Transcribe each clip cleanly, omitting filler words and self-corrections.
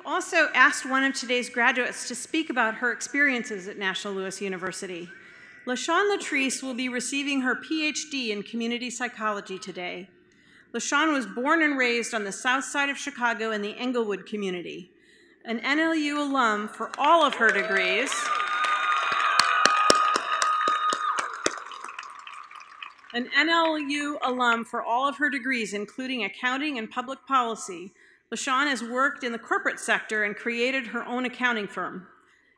also asked one of today's graduates to speak about her experiences at National Louis University. Littrice will be receiving her PhD in community psychology today. LaShawn was born and raised on the south side of Chicago in the Englewood community. An NLU alum for all of her degrees, including accounting and public policy, LaShawn has worked in the corporate sector and created her own accounting firm.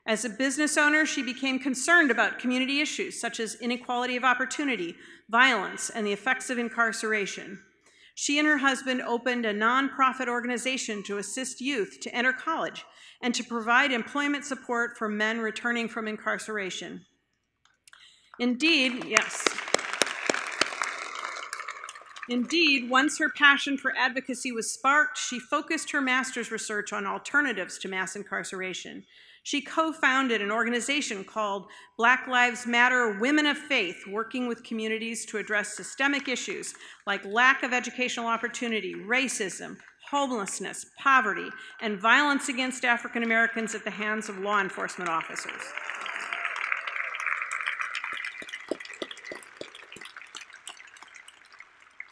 As a business owner, she became concerned about community issues such as inequality of opportunity, violence, and the effects of incarceration. She and her husband opened a nonprofit organization to assist youth to enter college and to provide employment support for men returning from incarceration. Indeed, once her passion for advocacy was sparked, she focused her master's research on alternatives to mass incarceration. She co-founded an organization called Black Lives Matter Women of Faith, working with communities to address systemic issues like lack of educational opportunity, racism, homelessness, poverty, and violence against African Americans at the hands of law enforcement officers.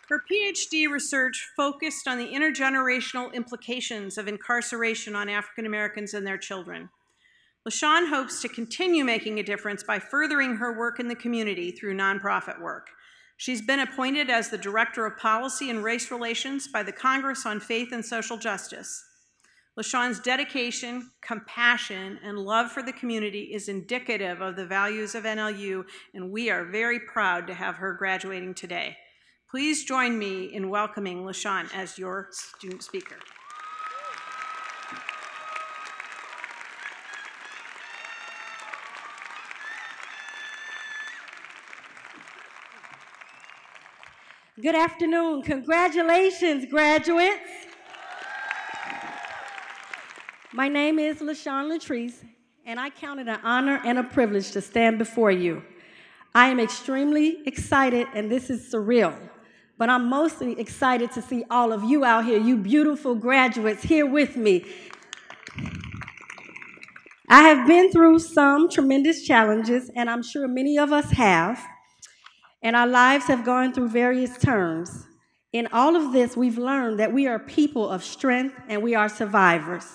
Her PhD research focused on the intergenerational implications of incarceration on African Americans and their children. LaShawn hopes to continue making a difference by furthering her work in the community through nonprofit work. She's been appointed as the Director of Policy and Race Relations by the Congress on Faith and Social Justice. LaShawn's dedication, compassion, and love for the community is indicative of the values of NLU, and we are very proud to have her graduating today. Please join me in welcoming LaShawn as your student speaker. Good afternoon. Congratulations, graduates. My name is LaShawn Littrice, and I count it an honor and a privilege to stand before you. I am extremely excited, and this is surreal, but I'm mostly excited to see all of you out here, you beautiful graduates here with me. I have been through some tremendous challenges, and I'm sure many of us have. And our lives have gone through various turns. In all of this, we've learned that we are people of strength and we are survivors.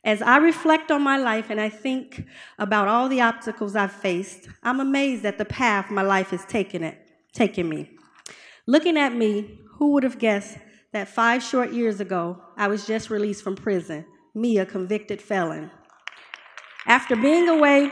As I reflect on my life and I think about all the obstacles I've faced, I'm amazed at the path my life has taken me. Looking at me, who would have guessed that 5 short years ago, I was just released from prison, me, a convicted felon. After being away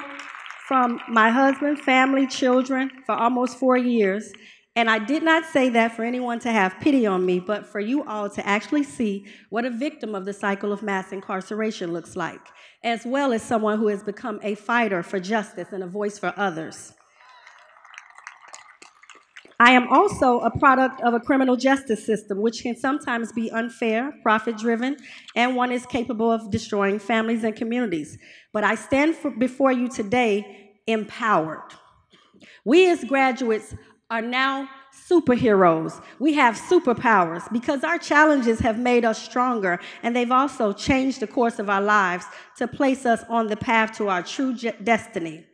from my husband, family, children for almost 4 years. And I did not say that for anyone to have pity on me, but for you all to actually see what a victim of the cycle of mass incarceration looks like, as well as someone who has become a fighter for justice and a voice for others. I am also a product of a criminal justice system, which can sometimes be unfair, profit-driven, and one is capable of destroying families and communities. But I stand before you today empowered. We as graduates are now superheroes. We have superpowers because our challenges have made us stronger, and they've also changed the course of our lives to place us on the path to our true destiny.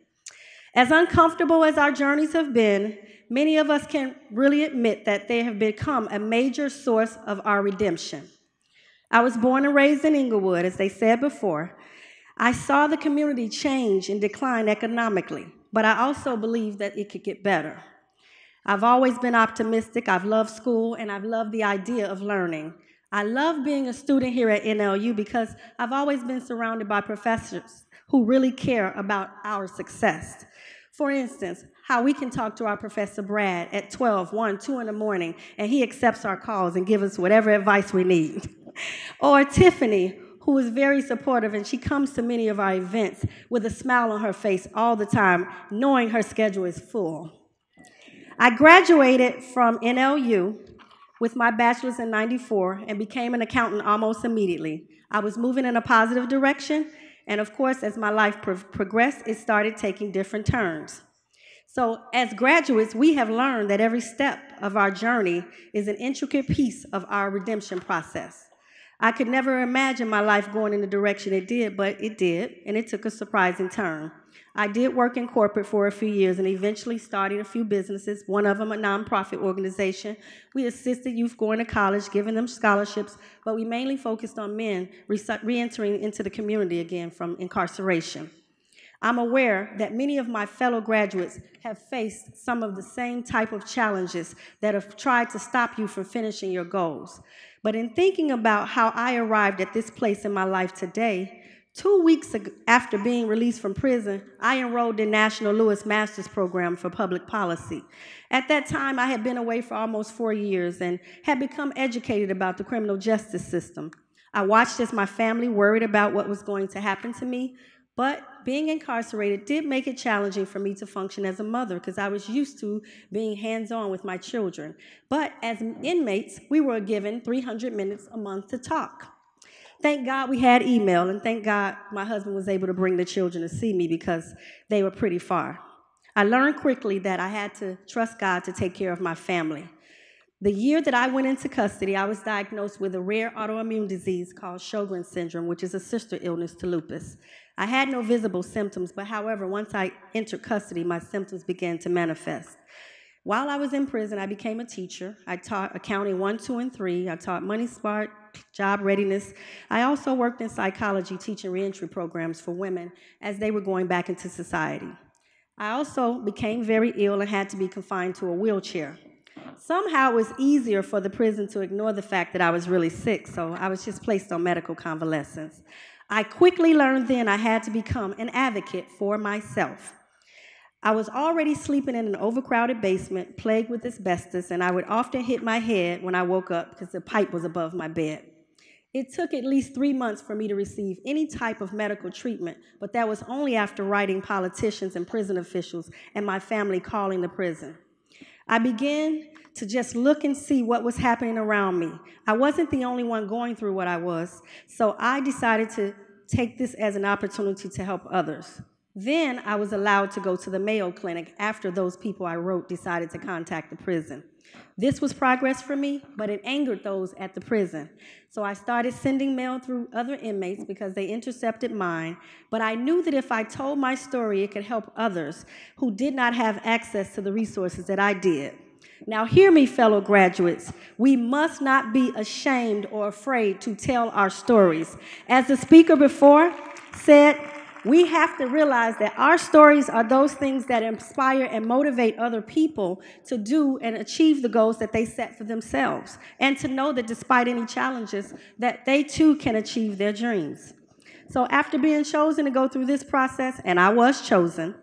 As uncomfortable as our journeys have been, many of us can really admit that they have become a major source of our redemption. I was born and raised in Englewood, as they said before. I saw the community change and decline economically, but I also believe that it could get better. I've always been optimistic. I've loved school, and I've loved the idea of learning. I love being a student here at NLU because I've always been surrounded by professors who really care about our success. For instance, how we can talk to our Professor Brad at 12, 1, 2 in the morning, and he accepts our calls and gives us whatever advice we need. Or Tiffany, who is very supportive, and she comes to many of our events with a smile on her face all the time, knowing her schedule is full. I graduated from NLU with my bachelor's in '94 and became an accountant almost immediately. I was moving in a positive direction, and of course, as my life progressed, it started taking different turns. So as graduates, we have learned that every step of our journey is an intricate piece of our redemption process. I could never imagine my life going in the direction it did, but it did, and it took a surprising turn. I did work in corporate for a few years and eventually started a few businesses, one of them a nonprofit organization. We assisted youth going to college, giving them scholarships, but we mainly focused on men re-entering into the community again from incarceration. I'm aware that many of my fellow graduates have faced some of the same type of challenges that have tried to stop you from finishing your goals. But in thinking about how I arrived at this place in my life today, 2 weeks after being released from prison, I enrolled in National Lewis Master's Program for Public Policy. At that time, I had been away for almost 4 years and had become educated about the criminal justice system. I watched as my family worried about what was going to happen to me, but being incarcerated did make it challenging for me to function as a mother because I was used to being hands-on with my children. But as inmates, we were given 300 minutes a month to talk. Thank God we had email, and thank God my husband was able to bring the children to see me because they were pretty far. I learned quickly that I had to trust God to take care of my family. The year that I went into custody, I was diagnosed with a rare autoimmune disease called Sjogren's syndrome, which is a sister illness to lupus. I had no visible symptoms, but however, once I entered custody, my symptoms began to manifest. While I was in prison, I became a teacher. I taught accounting 1, 2, and 3. I taught Money Smart, job readiness. I also worked in psychology, teaching reentry programs for women as they were going back into society. I also became very ill and had to be confined to a wheelchair. Somehow it was easier for the prison to ignore the fact that I was really sick, so I was just placed on medical convalescence. I quickly learned then I had to become an advocate for myself. I was already sleeping in an overcrowded basement, plagued with asbestos, and I would often hit my head when I woke up because the pipe was above my bed. It took at least 3 months for me to receive any type of medical treatment, but that was only after writing politicians and prison officials and my family calling the prison. I began to just look and see what was happening around me. I wasn't the only one going through what I was, so I decided to take this as an opportunity to help others. Then I was allowed to go to the Mayo Clinic after those people I wrote decided to contact the prison. This was progress for me, but it angered those at the prison. So I started sending mail through other inmates because they intercepted mine, but I knew that if I told my story, it could help others who did not have access to the resources that I did. Now hear me, fellow graduates. We must not be ashamed or afraid to tell our stories. As the speaker before said, we have to realize that our stories are those things that inspire and motivate other people to do and achieve the goals that they set for themselves, and to know that despite any challenges, that they too can achieve their dreams. So after being chosen to go through this process, and I was chosen,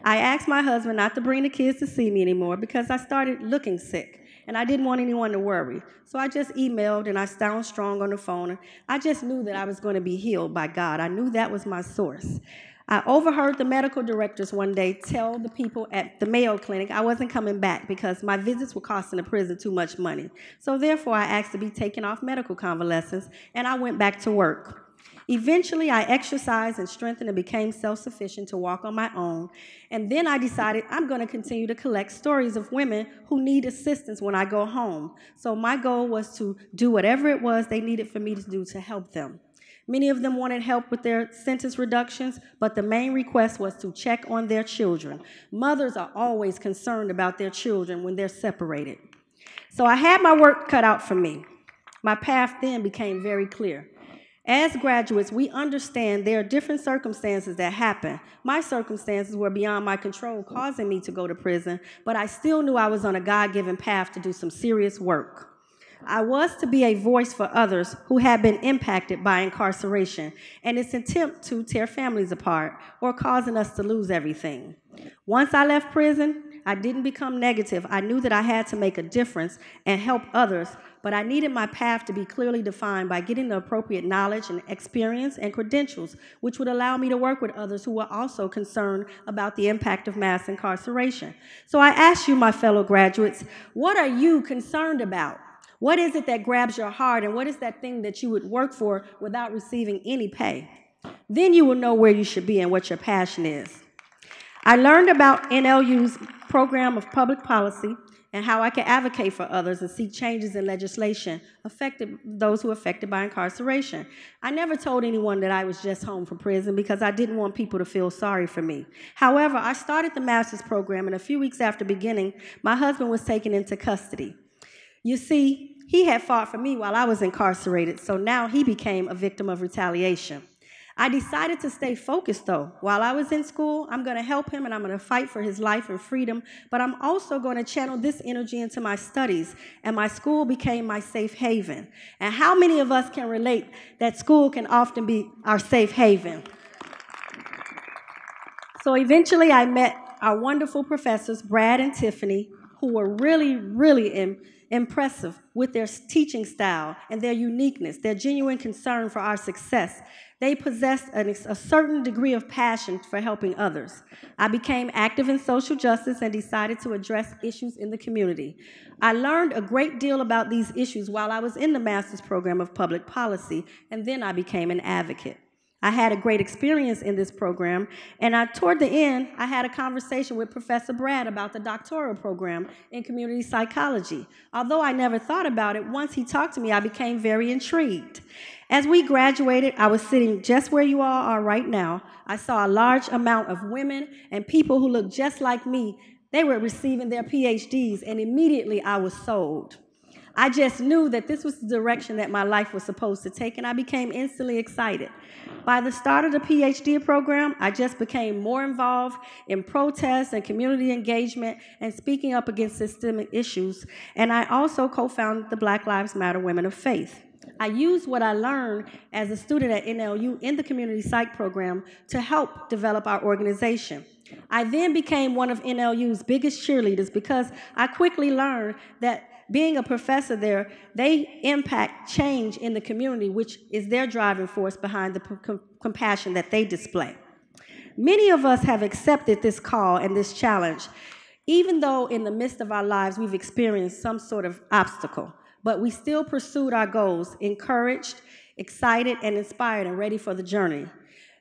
I asked my husband not to bring the kids to see me anymore because I started looking sick. And I didn't want anyone to worry. So I just emailed and I sounded strong on the phone. And I just knew that I was going to be healed by God. I knew that was my source. I overheard the medical directors one day tell the people at the Mayo Clinic I wasn't coming back because my visits were costing the prison too much money. So therefore, I asked to be taken off medical convalescence, and I went back to work. Eventually, I exercised and strengthened and became self-sufficient to walk on my own. And then I decided I'm going to continue to collect stories of women who need assistance when I go home. So my goal was to do whatever it was they needed for me to do to help them. Many of them wanted help with their sentence reductions, but the main request was to check on their children. Mothers are always concerned about their children when they're separated. So I had my work cut out for me. My path then became very clear. As graduates, we understand there are different circumstances that happen. My circumstances were beyond my control, causing me to go to prison, but I still knew I was on a God-given path to do some serious work. I was to be a voice for others who had been impacted by incarceration and its attempt to tear families apart or causing us to lose everything. Once I left prison, I didn't become negative. I knew that I had to make a difference and help others, but I needed my path to be clearly defined by getting the appropriate knowledge and experience and credentials, which would allow me to work with others who were also concerned about the impact of mass incarceration. So I ask you, my fellow graduates, what are you concerned about? What is it that grabs your heart, and what is that thing that you would work for without receiving any pay? Then you will know where you should be and what your passion is. I learned about NLU's program of public policy, and how I can advocate for others and seek changes in legislation affected those who are affected by incarceration. I never told anyone that I was just home from prison because I didn't want people to feel sorry for me. However, I started the master's program, and a few weeks after beginning, my husband was taken into custody. You see, he had fought for me while I was incarcerated, so now he became a victim of retaliation. I decided to stay focused, though. While I was in school, I'm going to help him and I'm going to fight for his life and freedom, but I'm also going to channel this energy into my studies, and my school became my safe haven. And how many of us can relate that school can often be our safe haven? So eventually I met our wonderful professors, Brad and Tiffany, who were really impressive with their teaching style and their uniqueness, their genuine concern for our success. They possessed a certain degree of passion for helping others. I became active in social justice and decided to address issues in the community. I learned a great deal about these issues while I was in the master's program of public policy, and then I became an advocate. I had a great experience in this program, and toward the end, I had a conversation with Professor Brad about the doctoral program in community psychology. Although I never thought about it, once he talked to me, I became very intrigued. As we graduated, I was sitting just where you all are right now. I saw a large amount of women and people who looked just like me. They were receiving their PhDs, and immediately I was sold. I just knew that this was the direction that my life was supposed to take, and I became instantly excited. By the start of the PhD program, I just became more involved in protests and community engagement and speaking up against systemic issues, and I also co-founded the Black Lives Matter Women of Faith. I used what I learned as a student at NLU in the community psych program to help develop our organization. I then became one of NLU's biggest cheerleaders because I quickly learned that being a professor there, they impact change in the community, which is their driving force behind the compassion that they display. Many of us have accepted this call and this challenge, even though in the midst of our lives we've experienced some sort of obstacle, but we still pursued our goals, encouraged, excited, and inspired, and ready for the journey.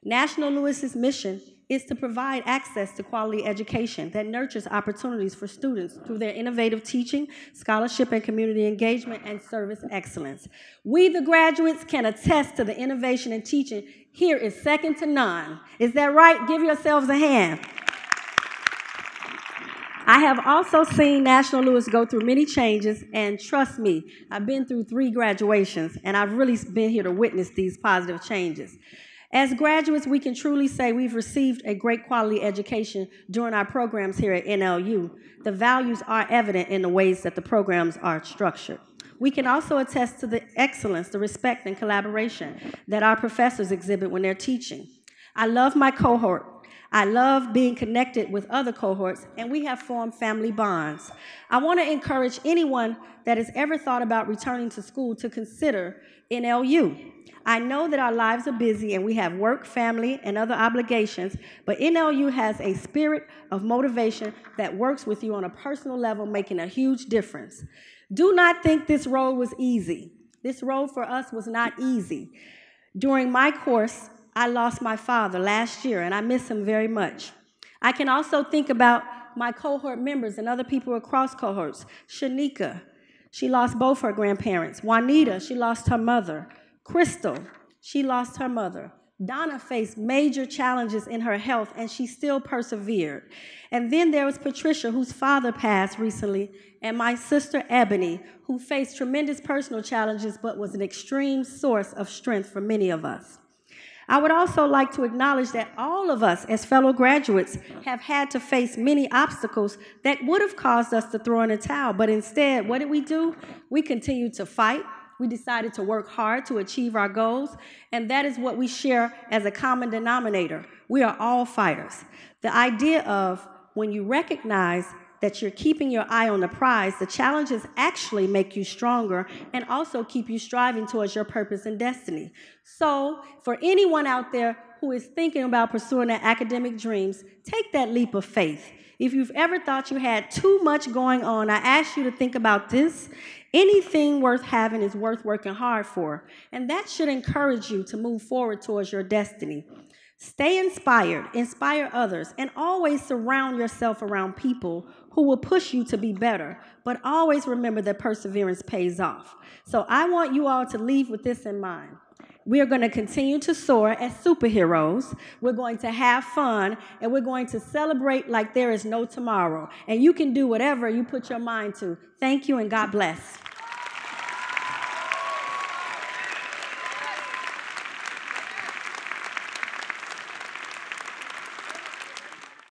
National Louis's mission is to provide access to quality education that nurtures opportunities for students through their innovative teaching, scholarship and community engagement, and service excellence. We, the graduates, can attest to the innovation in teaching here is second to none. Is that right? Give yourselves a hand. I have also seen National Louis go through many changes, and trust me, I've been through 3 graduations, and I've really been here to witness these positive changes. As graduates, we can truly say we've received a great quality education during our programs here at NLU. The values are evident in the ways that the programs are structured. We can also attest to the excellence, the respect, and collaboration that our professors exhibit when they're teaching. I love my cohort. I love being connected with other cohorts, and we have formed family bonds. I want to encourage anyone that has ever thought about returning to school to consider NLU. I know that our lives are busy and we have work, family, and other obligations, but NLU has a spirit of motivation that works with you on a personal level, making a huge difference. Do not think this road was easy. This road for us was not easy. During my course, I lost my father last year, and I miss him very much. I can also think about my cohort members and other people across cohorts. Shanika, she lost both her grandparents. Juanita, she lost her mother. Crystal, she lost her mother. Donna faced major challenges in her health, and she still persevered. And then there was Patricia, whose father passed recently, and my sister Ebony, who faced tremendous personal challenges but was an extreme source of strength for many of us. I would also like to acknowledge that all of us as fellow graduates have had to face many obstacles that would have caused us to throw in a towel, but instead, what did we do? We continued to fight. We decided to work hard to achieve our goals, and that is what we share as a common denominator. We are all fighters. The idea of when you recognize that you're keeping your eye on the prize, the challenges actually make you stronger and also keep you striving towards your purpose and destiny. So, for anyone out there who is thinking about pursuing their academic dreams, take that leap of faith. If you've ever thought you had too much going on, I ask you to think about this. Anything worth having is worth working hard for, and that should encourage you to move forward towards your destiny. Stay inspired, inspire others, and always surround yourself around people who will push you to be better. But always remember that perseverance pays off. So I want you all to leave with this in mind. We are going to continue to soar as superheroes. We're going to have fun, and we're going to celebrate like there is no tomorrow. And you can do whatever you put your mind to. Thank you, and God bless.